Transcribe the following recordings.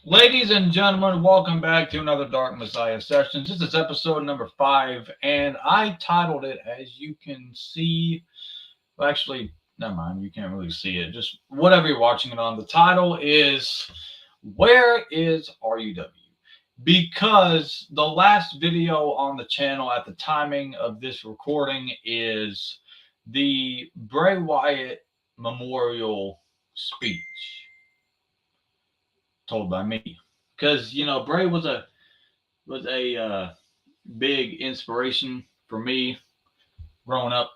Ladies and gentlemen, welcome back to another Dark Messiah Sessions. This is episode number 5, and I titled it, as you can see. Well, actually, never mind, you can't really see it. Just whatever you're watching it on. The title is Where is RUW? Because the last video on the channel at the timing of this recording is the Bray Wyatt memorial speech told by me, because Bray was a big inspiration for me growing up.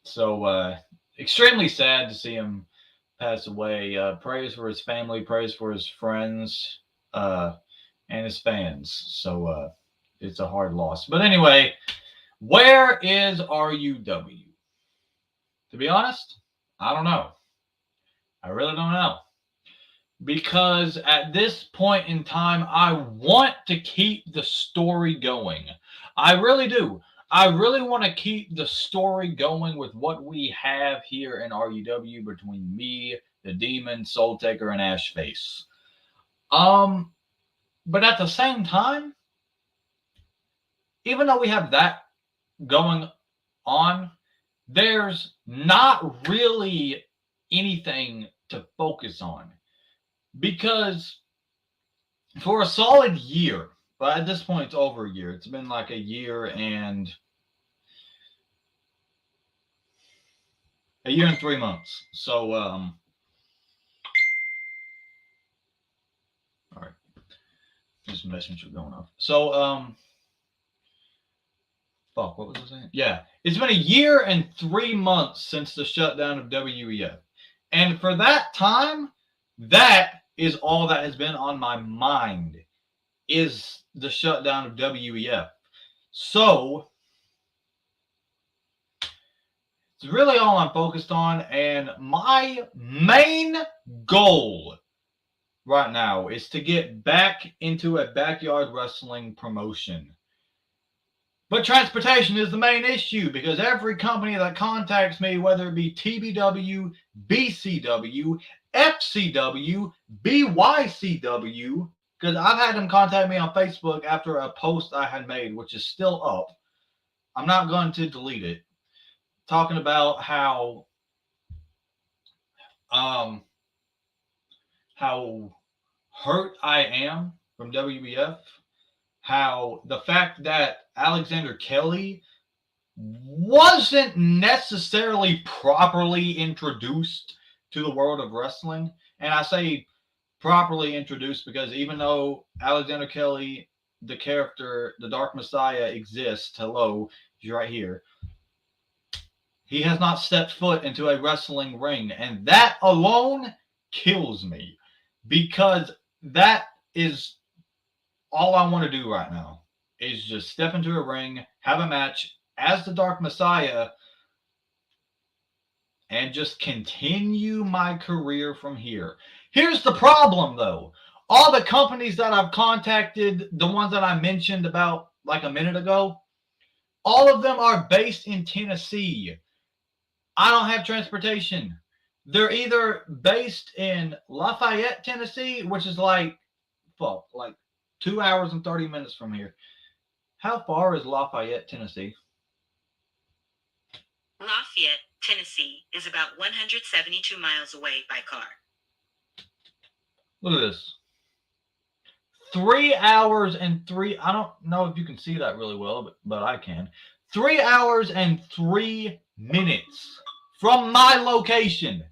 So extremely sad to see him pass away. Praise for his family, praise for his friends, and his fans. So it's a hard loss. But anyway, where is RUW? To be honest, I don't know. I really don't know. Because at this point in time, I want to keep the story going. I really do. I really want to keep the story going with what we have here in RUW between me, the Demon, Soul Taker, and Ashface. But at the same time, even though we have that going on, there's not really anything to focus on. Because for a solid year, but at this point it's over a year. It's been like a year and 3 months. So all right, there's a messenger going off. So fuck, what was I saying? Yeah, it's been a year and 3 months since the shutdown of WEF, and for that time, that is all that has been on my mind, is the shutdown of WEF. So it's really all I'm focused on, and my main goal right now is to get back into a backyard wrestling promotion. But transportation is the main issue, because every company that contacts me, whether it be TBW, BCW, FCW, BYCW, because I've had them contact me on Facebook after a post I had made, which is still up. I'm not going to delete it. Talking about how hurt I am from WEF, how the fact that Alexander Kelly wasn't necessarily properly introduced to the world of wrestling. And I say properly introduced because even though Alexander Kelly, the character, the Dark Messiah, exists, hello, he's right here, he has not stepped foot into a wrestling ring. And that alone kills me, because that is all I want to do right now, is just step into a ring, have a match as the Dark Messiah, and just continue my career from here. Here's the problem, though. All the companies that I've contacted, the ones that I mentioned about like a minute ago, all of them are based in Tennessee. I don't have transportation. They're either based in Lafayette, Tennessee, which is like 2 hours and 30 minutes from here. How far is Lafayette, Tennessee? Lafayette, Tennessee is about 172 miles away by car. Look at this. 3 hours and 3, I don't know if you can see that really well, but I can. 3 hours and 3 minutes from my location.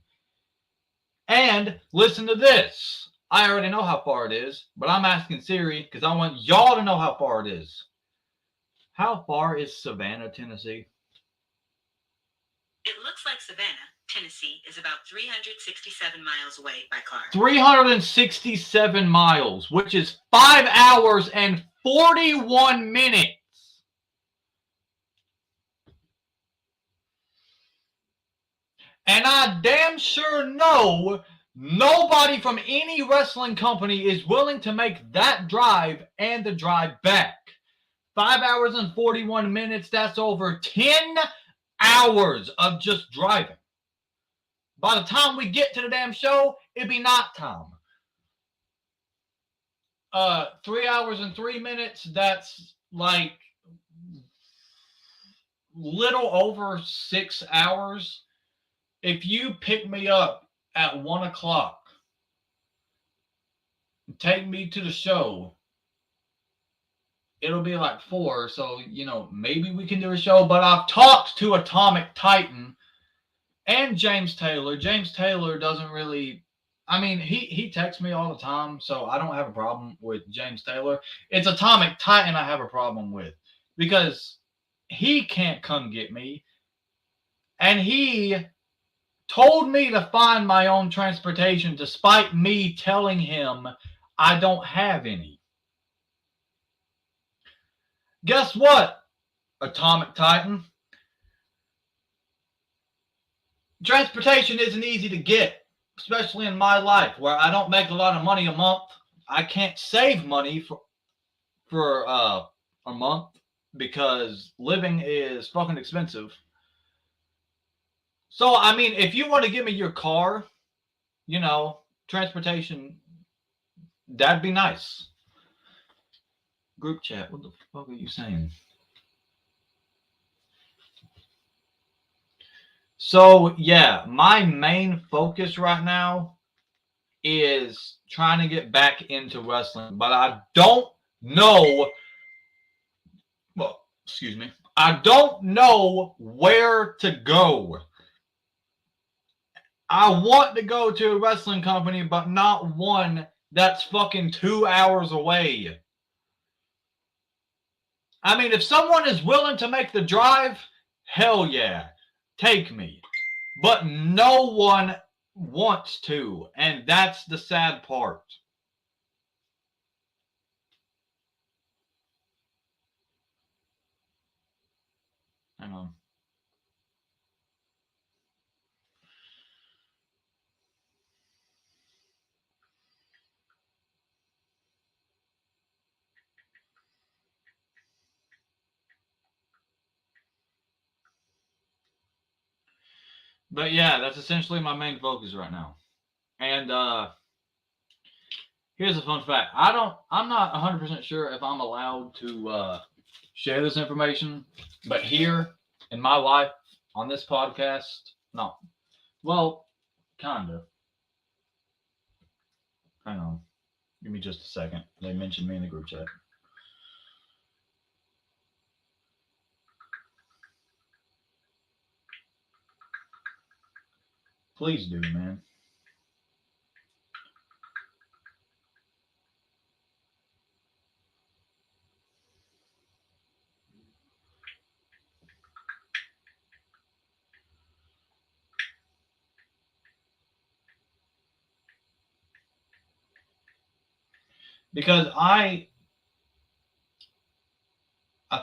And listen to this. I already know how far it is, but I'm asking Siri because I want y'all to know how far it is. How far is Savannah, Tennessee? It looks like Savannah, Tennessee is about 367 miles away by car. 367 miles, which is 5 hours and 41 minutes. And I damn sure know nobody from any wrestling company is willing to make that drive and the drive back. 5 hours and 41 minutes, that's over 10 hours of just driving. By the time we get to the damn show, it'd be night time. 3 hours and 3 minutes, that's like little over 6 hours. If you pick me up at 1 o'clock, take me to the show, it'll be like 4. So, maybe we can do a show. But I've talked to Atomic Titan and James Taylor. James Taylor doesn't really, he texts me all the time, so I don't have a problem with James Taylor. It's Atomic Titan I have a problem with, because he can't come get me. And he told me to find my own transportation despite me telling him I don't have any. Guess what, Atomic Titan? Transportation isn't easy to get, especially in my life where I don't make a lot of money a month. I can't save money for a month because living is fucking expensive. So, if you want to give me your car, transportation, that'd be nice. Group chat, what the fuck are you saying? So, yeah, my main focus right now is trying to get back into wrestling, but I don't know. Well, excuse me. I don't know where to go. I want to go to a wrestling company, but not one that's fucking 2 hours away. If someone is willing to make the drive, hell yeah, take me. But no one wants to, and that's the sad part. Hang on. But yeah, that's essentially my main focus right now. And here's a fun fact. I'm not 100% sure if I'm allowed to share this information, but here in my life on this podcast, no. Well, kind of. Hang on. Give me just a second. They mentioned me in the group chat. Please do, man. Because I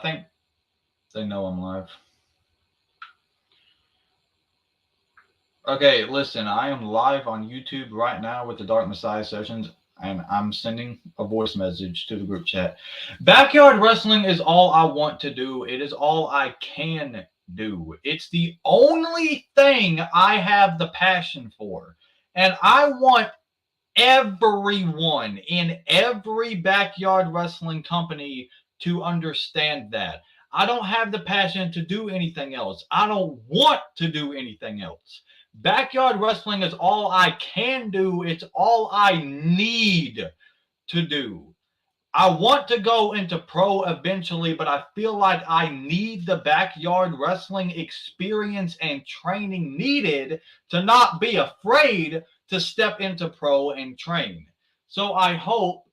think they know I'm live. Okay, listen, I am live on YouTube right now with the Dark Messiah sessions, and I'm sending a voice message to the group chat. Backyard wrestling is all I want to do. It is all I can do. It's the only thing I have the passion for. And I want everyone in every backyard wrestling company to understand that. I don't have the passion to do anything else. I don't want to do anything else. Backyard wrestling is all I can do. It's all I need to do. I want to go into pro eventually, but I feel like I need the backyard wrestling experience and training needed to not be afraid to step into pro and train. So I hope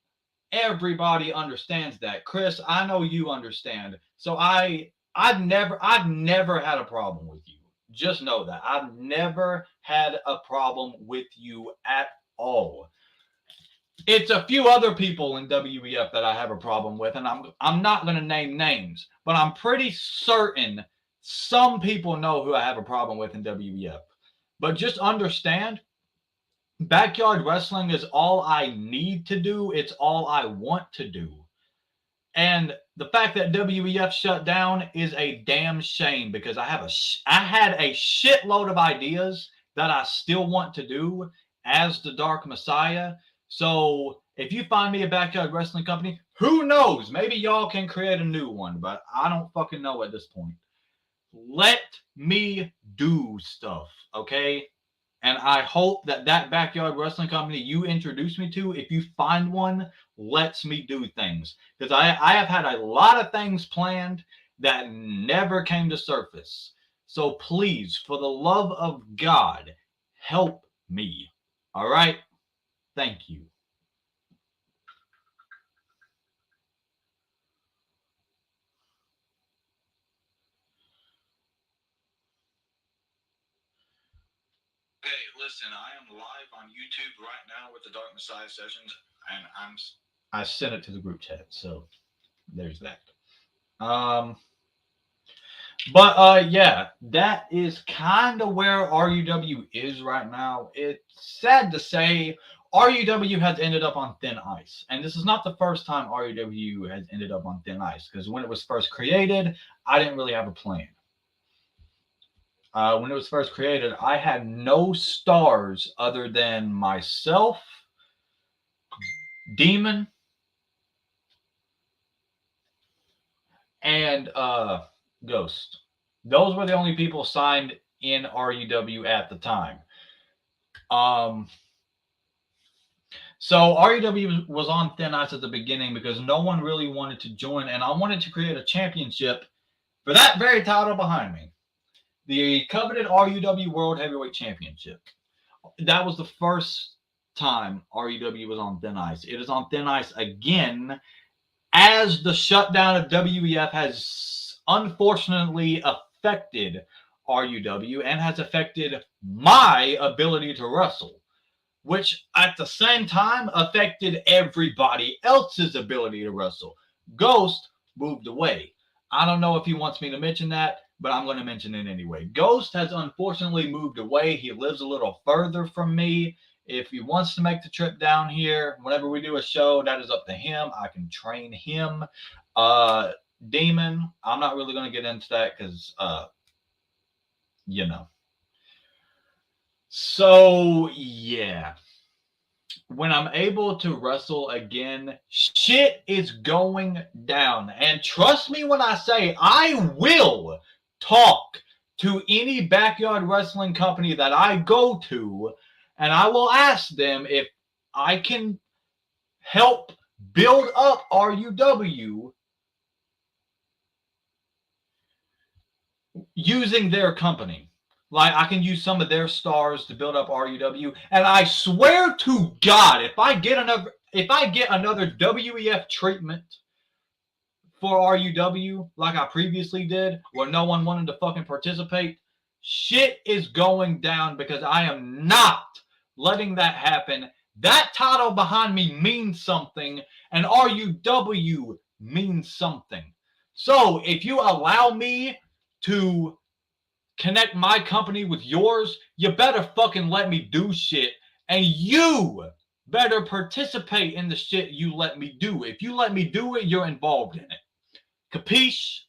everybody understands that. Chris, I know you understand. So I've never had a problem with you. Just know that. I've never had a problem with you at all. It's a few other people in WEF that I have a problem with, and I'm not going to name names, but I'm pretty certain some people know who I have a problem with in WEF. But just understand, backyard wrestling is all I need to do. It's all I want to do. And the fact that WEF shut down is a damn shame, because I had a shitload of ideas that I still want to do as the Dark Messiah. So If you find me a backyard wrestling company, who knows? Maybe y'all can create a new one, but I don't fucking know at this point. Let me do stuff, okay? And I hope that that backyard wrestling company you introduced me to, if you find one, lets me do things. Because I have had a lot of things planned that never came to surface. So please, for the love of God, help me. All right? Thank you. Hey, listen, I am live on YouTube right now with the Dark Messiah sessions, and I sent it to the group chat, so there's that. Um, but yeah, that is kind of where RUW is right now. It's sad to say RUW has ended up on thin ice, and this is not the first time RUW has ended up on thin ice. Because when it was first created, I didn't really have a plan. When it was first created, I had no stars other than myself, Demon, and Ghost. Those were the only people signed in RUW at the time. Um, so RUW was on thin ice at the beginning because no one really wanted to join, and I wanted to create a championship for that very title behind me, the coveted RUW World Heavyweight Championship. That was the first time RUW was on thin ice. It is on thin ice again as the shutdown of WEF has unfortunately affected RUW and has affected my ability to wrestle, which at the same time affected everybody else's ability to wrestle. Ghost moved away. I don't know if he wants me to mention that, but I'm going to mention it anyway. Ghost has unfortunately moved away. He lives a little further from me. If he wants to make the trip down here, whenever we do a show, that is up to him. I can train him. Demon, I'm not really going to get into that because, you know. So, yeah. When I'm able to wrestle again, shit is going down. And trust me when I say I will talk to any backyard wrestling company that I go to, and I will ask them if I can help build up RUW using their company. Like I can use some of their stars to build up RUW, and I swear to God, if I get another WEF treatment for RUW like I previously did, where no one wanted to fucking participate, shit is going down because I am not letting that happen. That title behind me means something, and RUW means something. So if you allow me to connect my company with yours, you better fucking let me do shit. And you better participate in the shit you let me do. If you let me do it, you're involved in it. Capiche?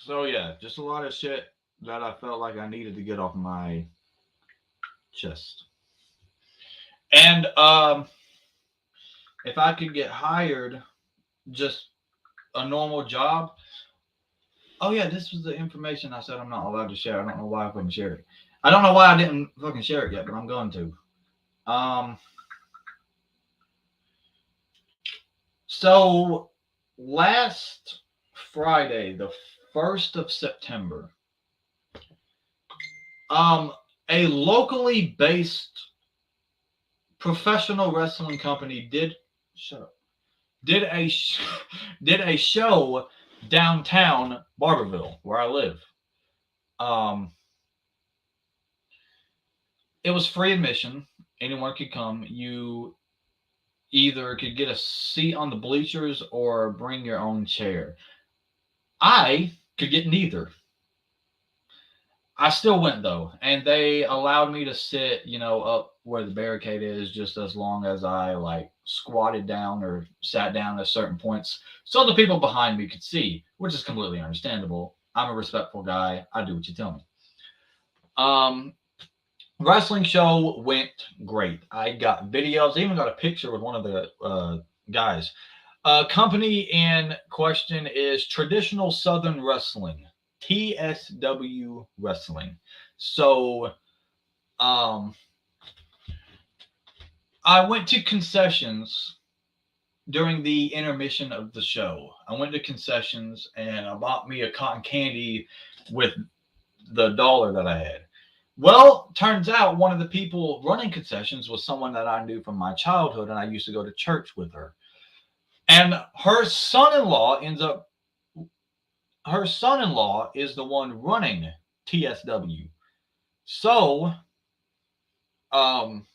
So yeah, just a lot of shit that I felt like I needed to get off my chest. And if I could get hired, just a normal job. Oh yeah, this was the information I said I'm not allowed to share. I don't know why I couldn't share it. I don't know why I didn't fucking share it yet, but I'm going to. Um, so last Friday, the 1st of September, um, a locally based professional wrestling company did shut up did a did a show downtown Barberville where I live. Um, it was free admission. Anyone could come. You either could get a seat on the bleachers or bring your own chair. I could get neither. I still went though, and they allowed me to sit, up where the barricade is, just as long as I like squatted down or sat down at certain points, so the people behind me could see, which is completely understandable. I'm a respectful guy. I do what you tell me. Um, Wrestling show went great. I got videos. I even got a picture with one of the guys. Company in question is Traditional Southern Wrestling, TSW Wrestling. So, um, I went to concessions during the intermission of the show. I went to concessions and I bought me a cotton candy with the dollar that I had. Well, turns out one of the people running concessions was someone that I knew from my childhood, and I used to go to church with her. And her son-in-law is the one running TSW. So, um,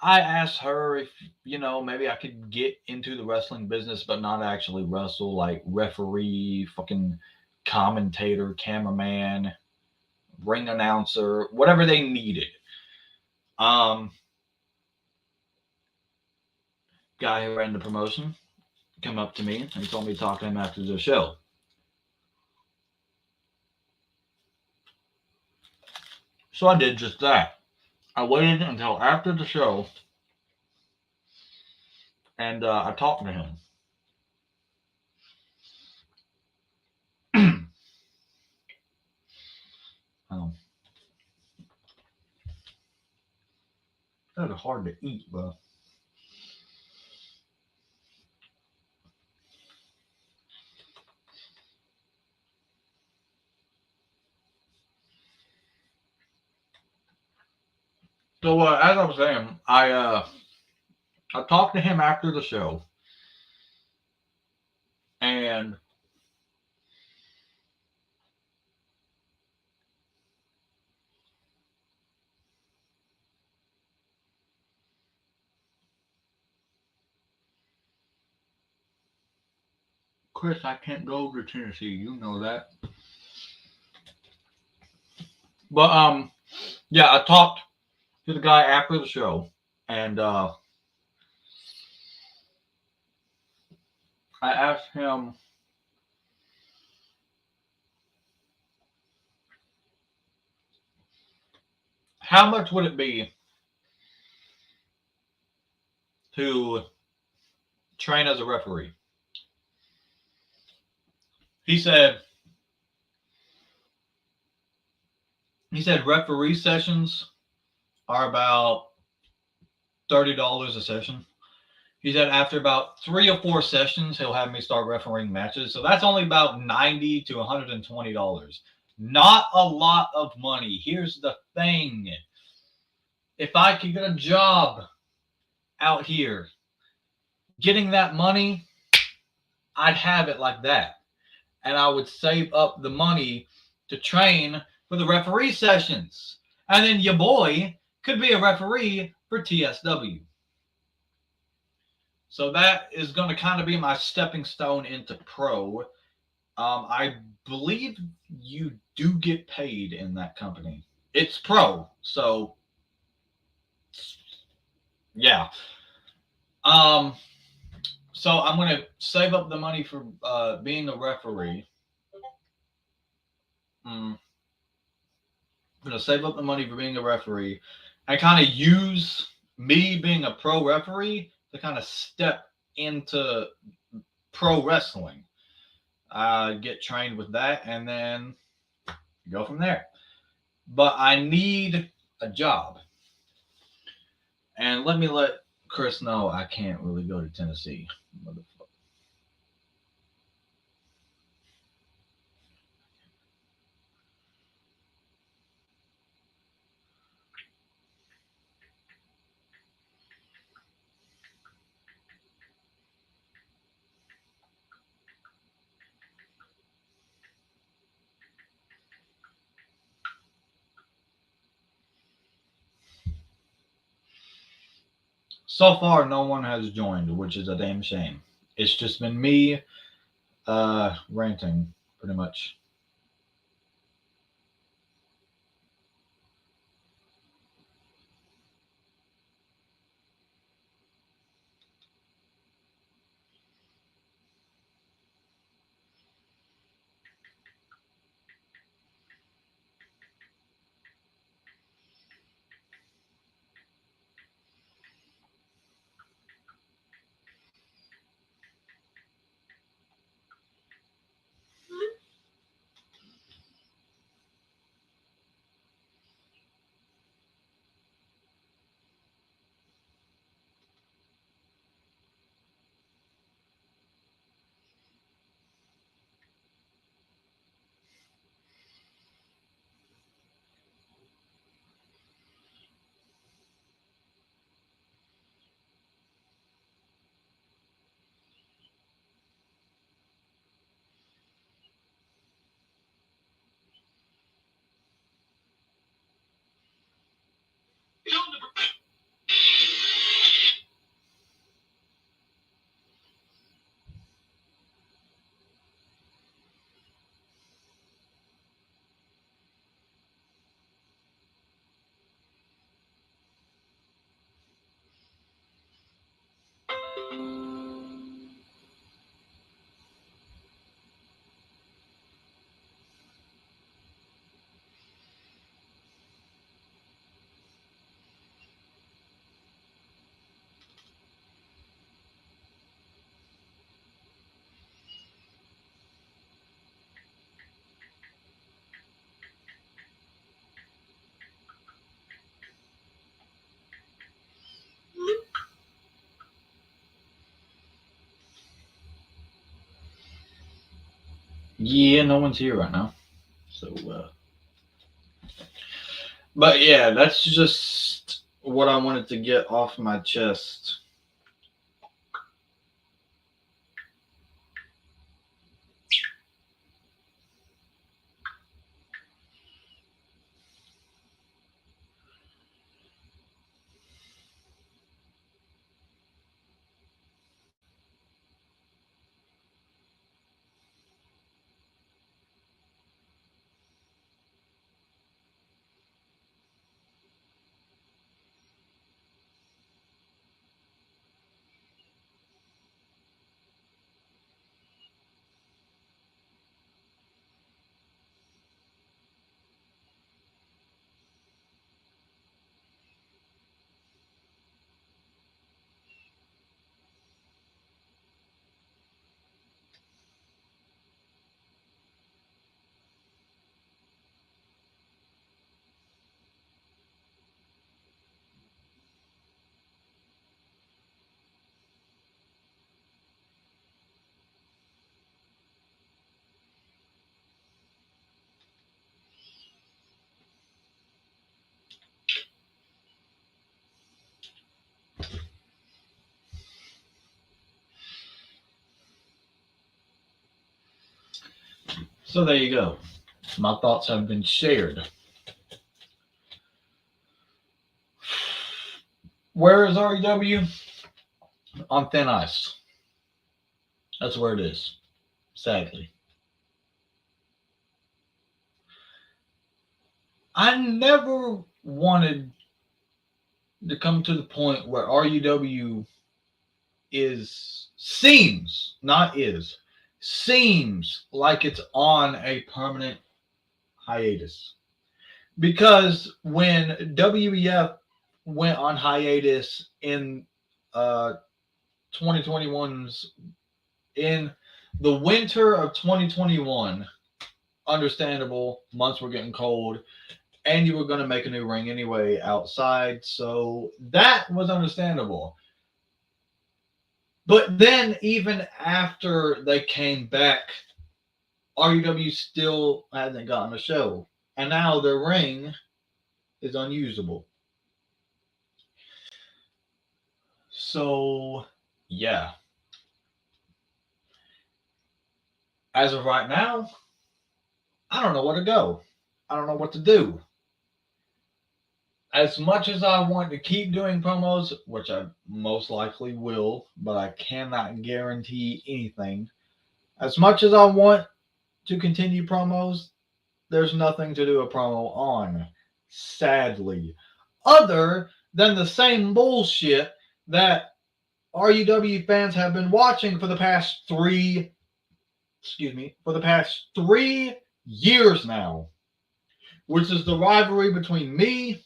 I asked her if, maybe I could get into the wrestling business, but not actually wrestle, like referee, fucking commentator, cameraman, ring announcer, whatever they needed. Um, Guy who ran the promotion come up to me and he told me to talk to him after the show. So I did just that. I waited until after the show and I talked to him. um, that was hard to eat, but so as I was saying, I talked to him after the show, and Chris, I can't go to Tennessee. You know that. But yeah, I talked to the guy after the show, and I asked him how much would it be to train as a referee. He said referee sessions are about $30 a session. He said after about 3 or 4 sessions, he'll have me start refereeing matches. So that's only about $90 to $120. Not a lot of money. Here's the thing: if I could get a job out here, getting that money, I'd have it like that, and I would save up the money to train for the referee sessions, and then your boy could be a referee for TSW. So that is going to kind of be my stepping stone into pro. I believe you do get paid in that company. It's pro, so yeah. Um, so I'm going to save up the money for being a referee. I'm going to save up the money for being a referee. I kind of use me being a pro referee to kind of step into pro wrestling. Get trained with that and then go from there. But I need a job. And let me let Chris know I can't really go to Tennessee. So far, no one has joined, which is a damn shame. It's just been me ranting, pretty much. Yeah, no one's here right now. So, but yeah, that's just what I wanted to get off my chest. So there you go. My thoughts have been shared. Where is REW? On thin ice. That's where it is, sadly. I never wanted to come to the point where RUW not is, seems like it's on a permanent hiatus. Because when WEF went on hiatus in uh, 2021's, in the winter of 2021, understandable, months were getting cold, and you were going to make a new ring anyway outside, so that was understandable. But then, even after they came back, RUW still hasn't gotten a show, and now their ring is unusable. So, yeah, as of right now, I don't know where to go. I don't know what to do. as much as I want to keep doing promos, which I most likely will, but I cannot guarantee anything. As much as I want to continue promos, there's nothing to do a promo on, sadly, other than the same bullshit that RUW fans have been watching for the past for the past 3 years now, which is the rivalry between me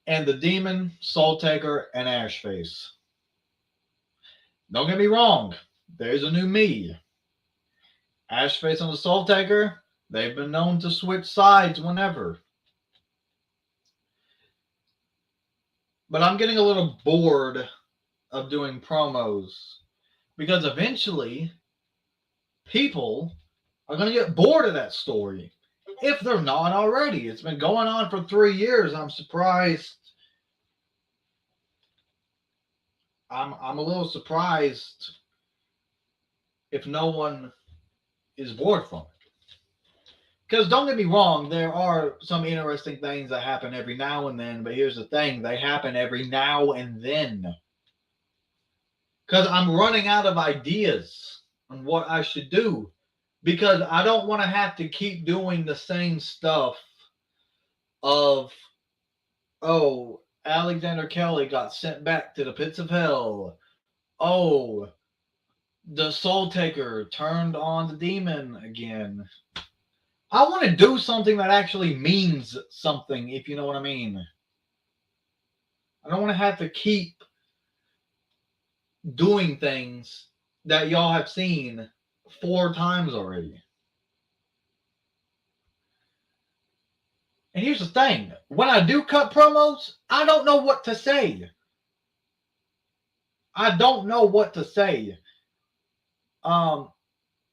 and the Demon, Soul Taker, and Ashface. Don't get me wrong, there's a new me. Ashface and the Soul Taker, they've been known to switch sides whenever. But I'm getting a little bored of doing promos because eventually people are going to get bored of that story if they're not already. It's been going on for 3 years. I'm surprised. I'm a little surprised if no one is bored from it. Because don't get me wrong, there are some interesting things that happen every now and then, but here's the thing, they happen every now and then. Because I'm running out of ideas on what I should do. Because I don't want to have to keep doing the same stuff of, oh, Alexander Kelly got sent back to the pits of hell. Oh, the Soul Taker turned on the demon again. I want to do something that actually means something, if you know what I mean. I don't want to have to keep doing things that y'all have seen 4 times already. And here's the thing. When I do cut promos, I don't know what to say. I don't know what to say.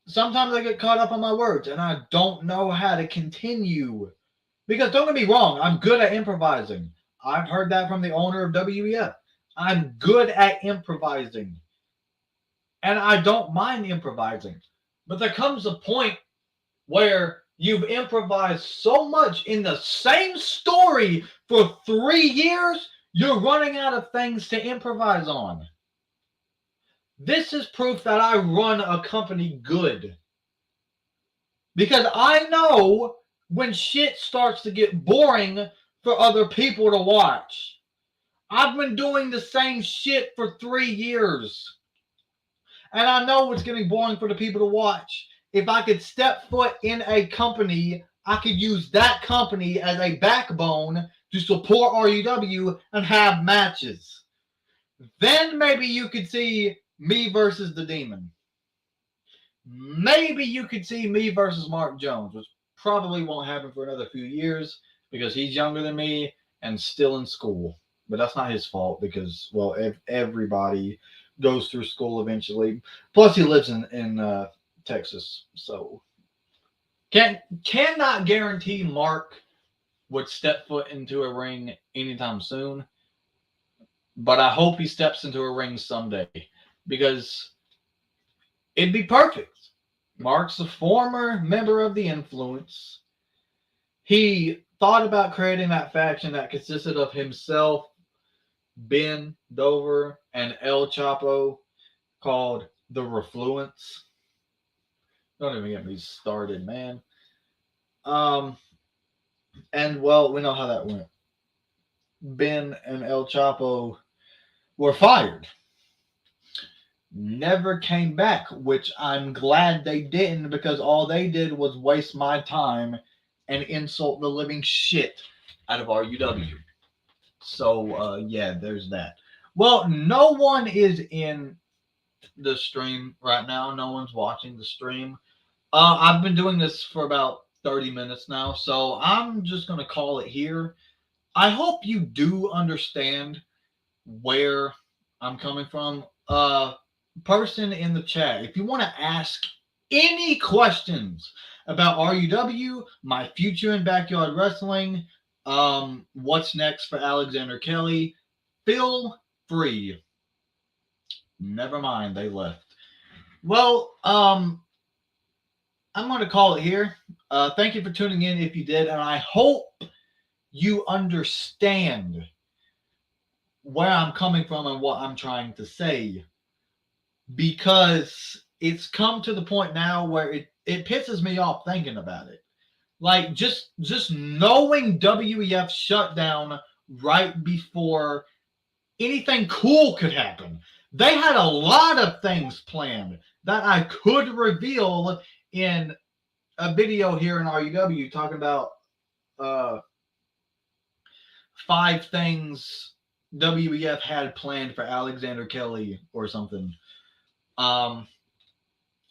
Sometimes I get caught up on my words and I don't know how to continue. Because don't get me wrong, I'm good at improvising. I've heard that from the owner of WEF. I'm good at improvising. And I don't mind improvising. But there comes a point where you've improvised so much in the same story for 3 years, you're running out of things to improvise on. This is proof that I run a company good. Because I know when shit starts to get boring for other people to watch. I've been doing the same shit for 3 years. And I know it's getting boring for the people to watch. If I could step foot in a company, I could use that company as a backbone to support RUW and have matches. Then maybe you could see me versus the Demon. Maybe you could see me versus Mark Jones, which probably won't happen for another few years because he's younger than me and still in school. But that's not his fault because, well, everybody goes through school eventually. Plus, he lives in Texas, so cannot guarantee Mark would step foot into a ring anytime soon. But I hope he steps into a ring someday because it'd be perfect. Mark's a former member of the Influence. He thought about creating that faction that consisted of himself, Ben Dover, and El Chapo called the Refluence. Don't even get me started, man. And well, we know how that went. Ben and El Chapo were fired. Never came back, which I'm glad they didn't because all they did was waste my time and insult the living shit out of RUW. So, yeah, there's that. Well, no one is in the stream right now. No one's watching the stream. I've been doing this for about 30 minutes now, so I'm just going to call it here. I hope you do understand where I'm coming from. Person in the chat, if you want to ask any questions about RUW, my future in backyard wrestling, what's next for Alexander Kelly, feel free. Never mind, they left. Well, I'm going to call it here. Thank you for tuning in if you did, and I hope you understand where I'm coming from and what I'm trying to say. Because it's come to the point now where it pisses me off thinking about it. Like just knowing WEF shut down right before anything cool could happen. They had a lot of things planned that I could reveal in a video here in RUW talking about uh, 5 things WEF had planned for Alexander Kelly or something. Um,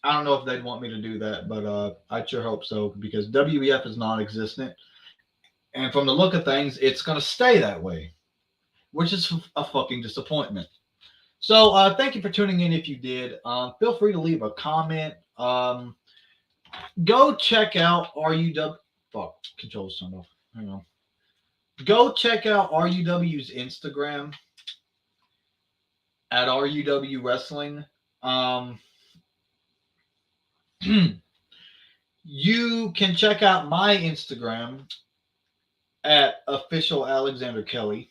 I don't know if they'd want me to do that, but I sure hope so because WEF is non-existent, and from the look of things, it's gonna stay that way, which is a fucking disappointment. So thank you for tuning in. If you did, feel free to leave a comment. Go check out RUW. Fuck, controls turned off. Hang on. Go check out RUW's Instagram at RUW Wrestling. You can check out my Instagram at official Alexander Kelly.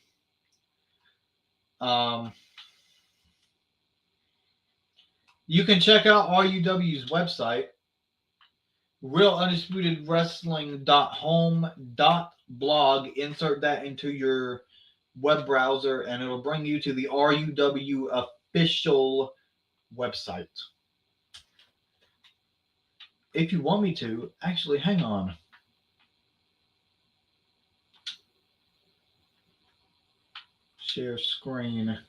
You can check out RUW's website, realundisputedwrestling.home.blog. Insert that into your web browser, and it'll bring you to the RUW official website. If you want me to, actually, hang on. Share screen.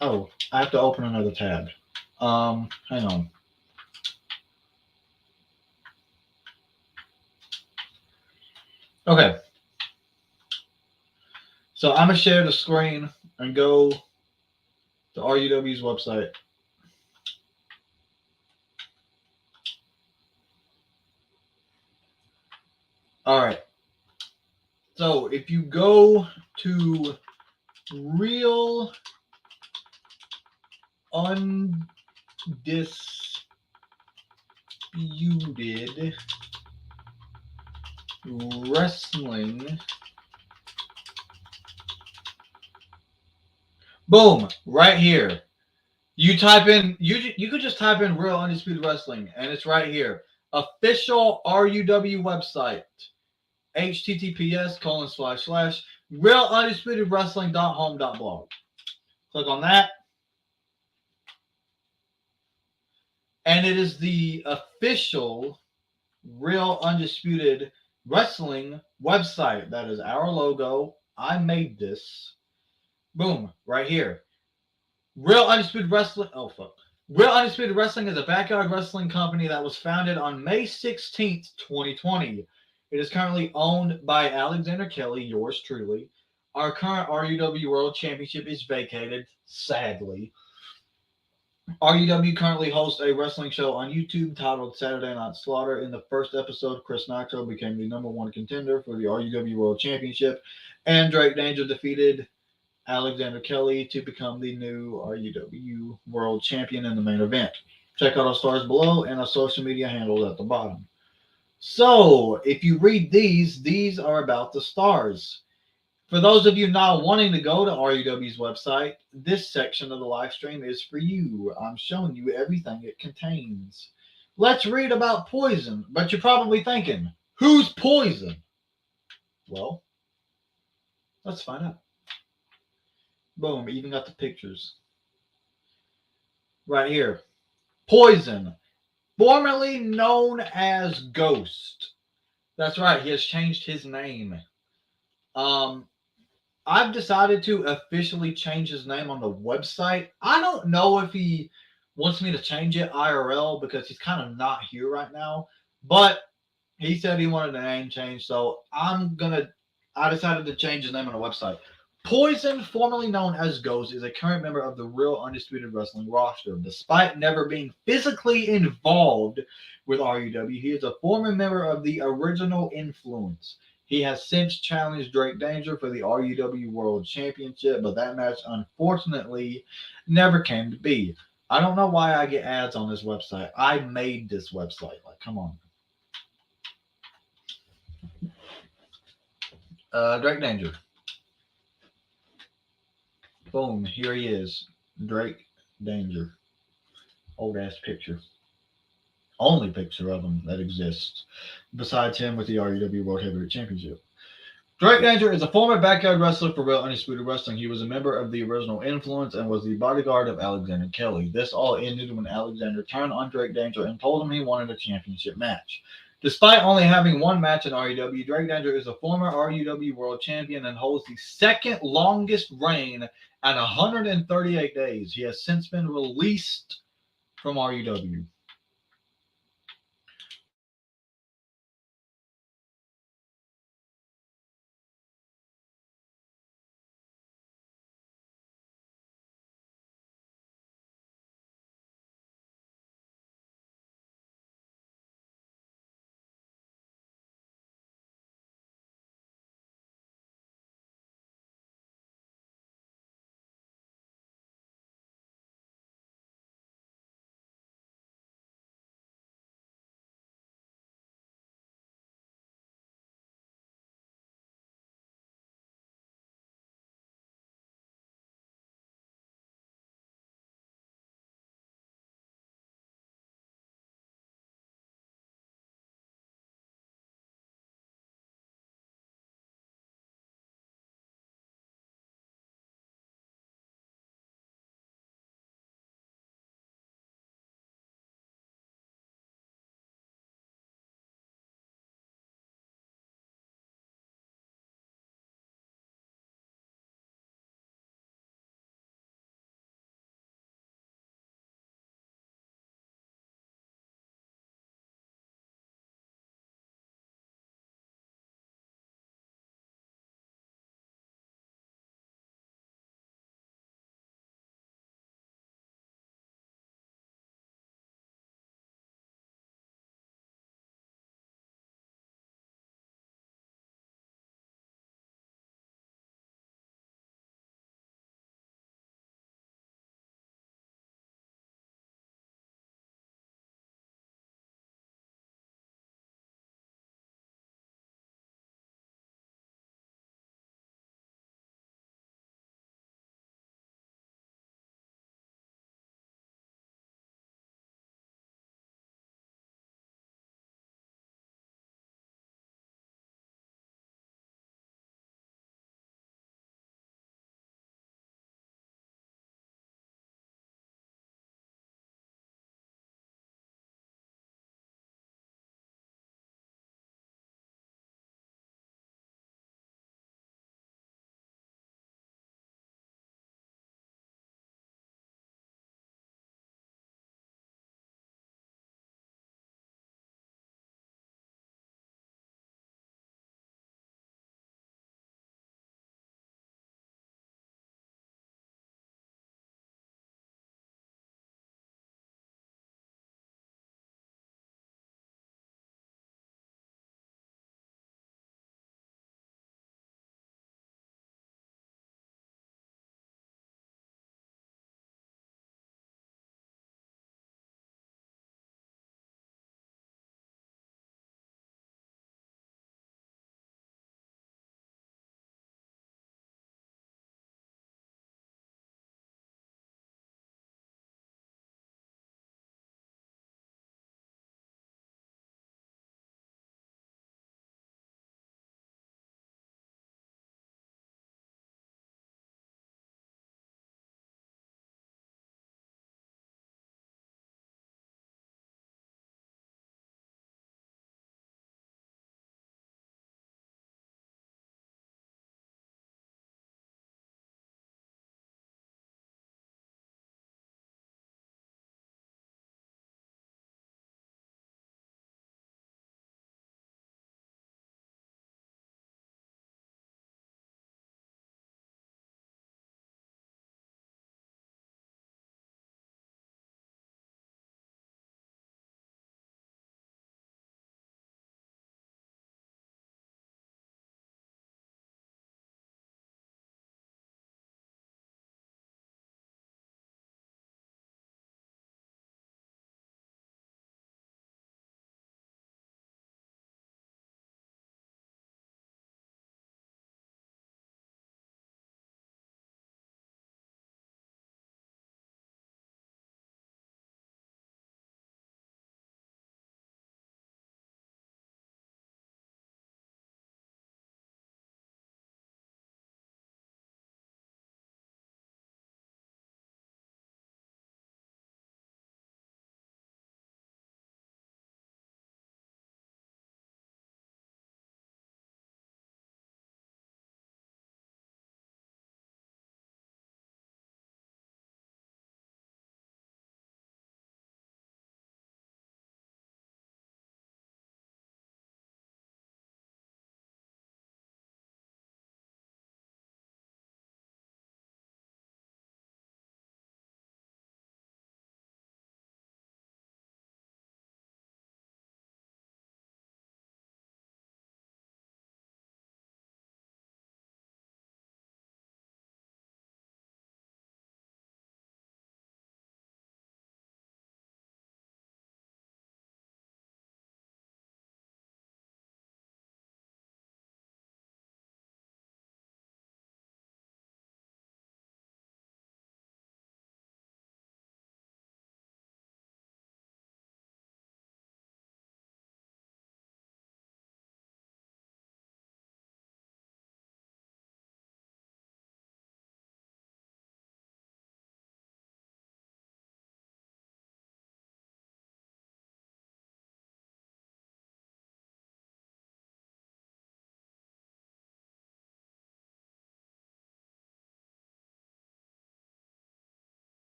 Oh, I have to open another tab. Hang on. Okay. So I'm gonna share the screen and go to RUW's website. All right. So if you go to Real Undisputed Wrestling, boom, right here. You type in, you could just type in Real Undisputed Wrestling, and it's right here. Official RUW website. https:// realundisputedwrestling.home.blog. Click on that. And it is the official Real Undisputed Wrestling website. That is our logo. I made this. Boom, right here. Real Undisputed Wrestling. Oh, fuck. Real Undisputed Wrestling is a backyard wrestling company that was founded on May 16th, 2020. It is currently owned by Alexander Kelly, yours truly. Our current RUW World Championship is vacated, sadly. RUW currently hosts a wrestling show on YouTube titled Saturday Night Slaughter. In the first episode, Chris Nitro became the #1 contender for the RUW World Championship, and Drake Danger defeated Alexander Kelly to become the new RUW World Champion in the main event. Check out our stars below and our social media handles at the bottom. So, if you read these are about the stars. For those of you not wanting to go to RUW's website, this section of the live stream is for you. I'm showing you everything it contains. Let's read about Poison. But you're probably thinking, who's Poison? Well, let's find out. Boom, even got the pictures. Right here. Poison, formerly known as Ghost. That's right, he has changed his name. I've decided to officially change his name on the website. I don't know if he wants me to change it IRL because he's kind of not here right now. But he said he wanted a name change, so I decided to change his name on the website. Poison, formerly known as Ghost, is a current member of the Real Undisputed Wrestling roster. Despite never being physically involved with RUW, he is a former member of the original Influence. He has since challenged Drake Danger for the RUW World Championship, but that match unfortunately never came to be. I don't know why I get ads on this website. I made this website. Like, come on. Drake Danger. Boom, here he is. Drake Danger. Old ass picture. Only picture of him that exists. Besides him with the RUW World Heavyweight Championship. Drake Danger is a former backyard wrestler for Real Undisputed Wrestling. He was a member of the original Influence and was the bodyguard of Alexander Kelly. This all ended when Alexander turned on Drake Danger and told him he wanted a championship match. Despite only having one match in RUW, Drake Danger is a former RUW World Champion and holds the second longest reign at 138 days. He has since been released from RUW.